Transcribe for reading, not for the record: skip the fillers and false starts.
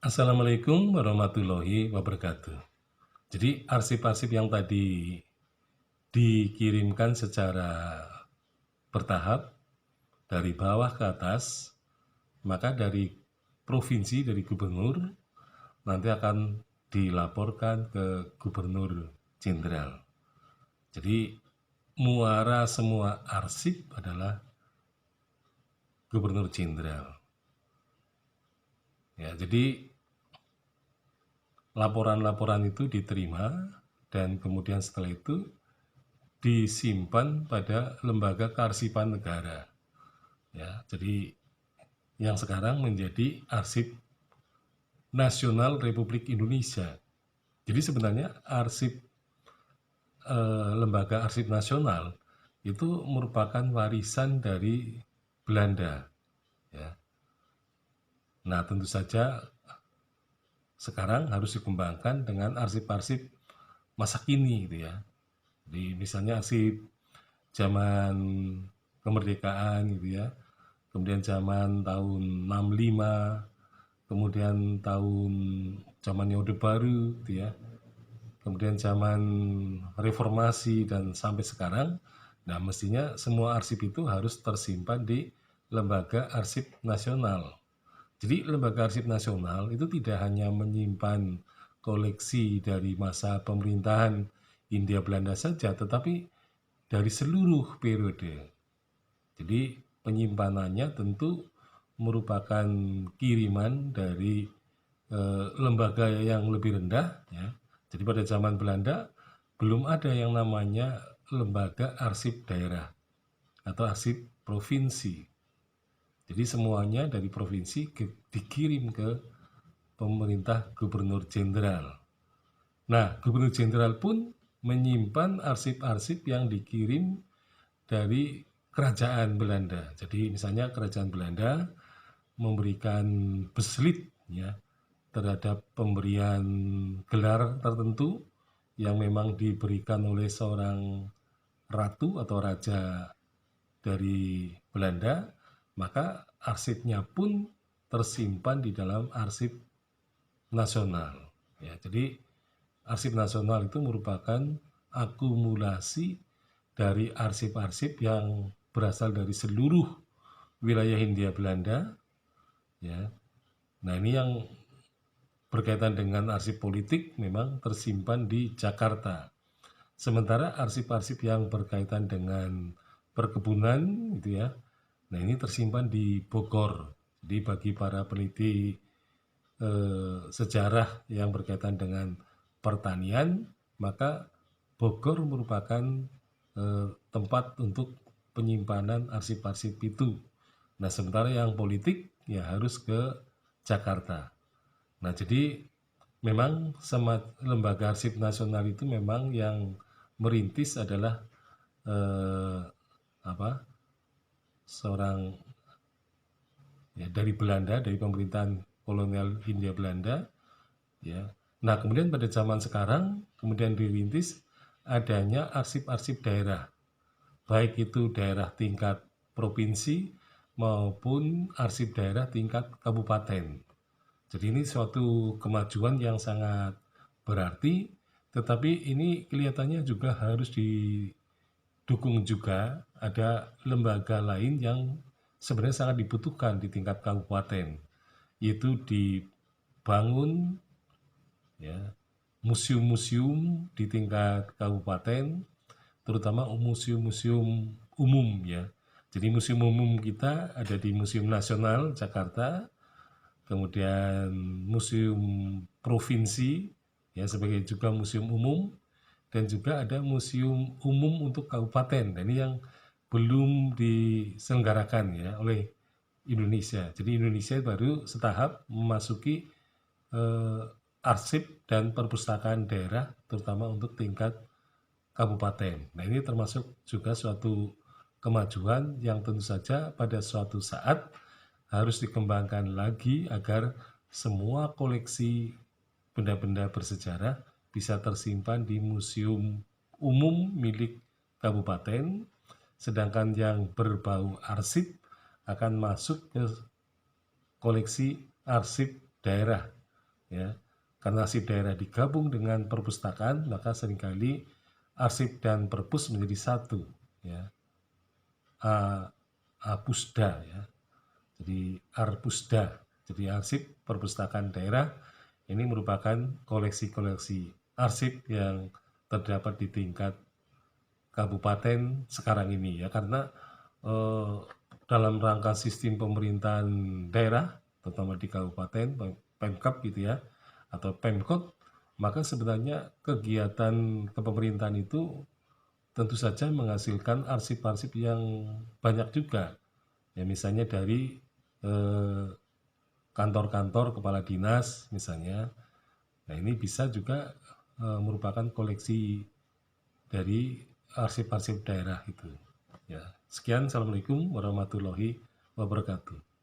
Assalamualaikum warahmatullahi wabarakatuh. Jadi arsip-arsip yang tadi dikirimkan secara bertahap dari bawah ke atas, maka dari provinsi, dari gubernur, nanti akan dilaporkan ke gubernur jenderal. Jadi muara semua arsip adalah gubernur jenderal. Ya, jadi laporan-laporan itu diterima dan kemudian setelah itu disimpan pada lembaga kearsipan negara. Ya, jadi yang sekarang menjadi Arsip Nasional Republik Indonesia. Jadi sebenarnya lembaga arsip nasional itu merupakan warisan dari Belanda. Ya. Nah, tentu saja sekarang harus dikembangkan dengan arsip-arsip masa kini, gitu ya. Di misalnya arsip zaman kemerdekaan, gitu ya. Kemudian zaman tahun 65, kemudian tahun zamannya Orde Baru, gitu ya. Kemudian zaman reformasi dan sampai sekarang. Nah, mestinya semua arsip itu harus tersimpan di Lembaga Arsip Nasional. Jadi Lembaga Arsip Nasional itu tidak hanya menyimpan koleksi dari masa pemerintahan Hindia Belanda saja, tetapi dari seluruh periode. Jadi penyimpanannya tentu merupakan kiriman dari lembaga yang lebih rendah, ya. Jadi pada zaman Belanda belum ada yang namanya lembaga arsip daerah atau arsip provinsi. Jadi semuanya dari provinsi dikirim ke pemerintah gubernur jenderal. Nah, gubernur jenderal pun menyimpan arsip-arsip yang dikirim dari kerajaan Belanda. Jadi misalnya kerajaan Belanda memberikan beslit, ya, terhadap pemberian gelar tertentu yang memang diberikan oleh seorang ratu atau raja dari Belanda, maka arsipnya pun tersimpan di dalam arsip nasional. Ya, jadi arsip nasional itu merupakan akumulasi dari arsip-arsip yang berasal dari seluruh wilayah Hindia Belanda, ya. Nah, ini yang berkaitan dengan arsip politik memang tersimpan di Jakarta. Sementara arsip-arsip yang berkaitan dengan perkebunan, gitu ya. Nah, ini tersimpan di Bogor. Jadi bagi para peneliti sejarah yang berkaitan dengan pertanian, maka Bogor merupakan tempat untuk penyimpanan arsip-arsip itu. Nah, sementara yang politik ya harus ke Jakarta. Nah, jadi memang lembaga arsip nasional itu memang yang merintis adalah eh, apa seorang, ya, dari Belanda, dari pemerintahan kolonial Hindia Belanda, ya. Nah, kemudian pada zaman sekarang kemudian dirintis adanya arsip-arsip daerah, baik itu daerah tingkat provinsi maupun arsip daerah tingkat kabupaten. Jadi ini suatu kemajuan yang sangat berarti, tetapi ini kelihatannya juga harus didukung juga ada lembaga lain yang sebenarnya sangat dibutuhkan di tingkat kabupaten, yaitu dibangun, ya, museum-museum di tingkat kabupaten, terutama museum-museum umum, ya. Jadi museum umum kita ada di Museum Nasional Jakarta, kemudian museum provinsi, ya, sebagai juga museum umum, dan juga ada museum umum untuk kabupaten. Dan ini yang belum diselenggarakan, ya, oleh Indonesia. Jadi Indonesia baru setahap memasuki eh, arsip dan perpustakaan daerah, terutama untuk tingkat kabupaten. Nah, ini termasuk juga suatu kemajuan yang tentu saja pada suatu saat harus dikembangkan lagi agar semua koleksi benda-benda bersejarah bisa tersimpan di museum umum milik kabupaten, sedangkan yang berbau arsip akan masuk ke koleksi arsip daerah ya. Karena arsip daerah digabung dengan perpustakaan, maka seringkali arsip dan perpus menjadi satu, ya. Apusda, ya. Jadi Arpusda. Jadi arsip perpustakaan daerah ini merupakan koleksi-koleksi arsip yang terdapat di tingkat kabupaten sekarang ini, ya, karena dalam rangka sistem pemerintahan daerah, terutama di kabupaten, Pemkab gitu ya, atau Pemkot, maka sebenarnya kegiatan kepemerintahan itu tentu saja menghasilkan arsip-arsip yang banyak juga. Ya, misalnya dari kantor-kantor kepala dinas misalnya. Nah, ini bisa juga merupakan koleksi dari arsip-arsip daerah itu. Ya, sekian. Assalamualaikum warahmatullahi wabarakatuh.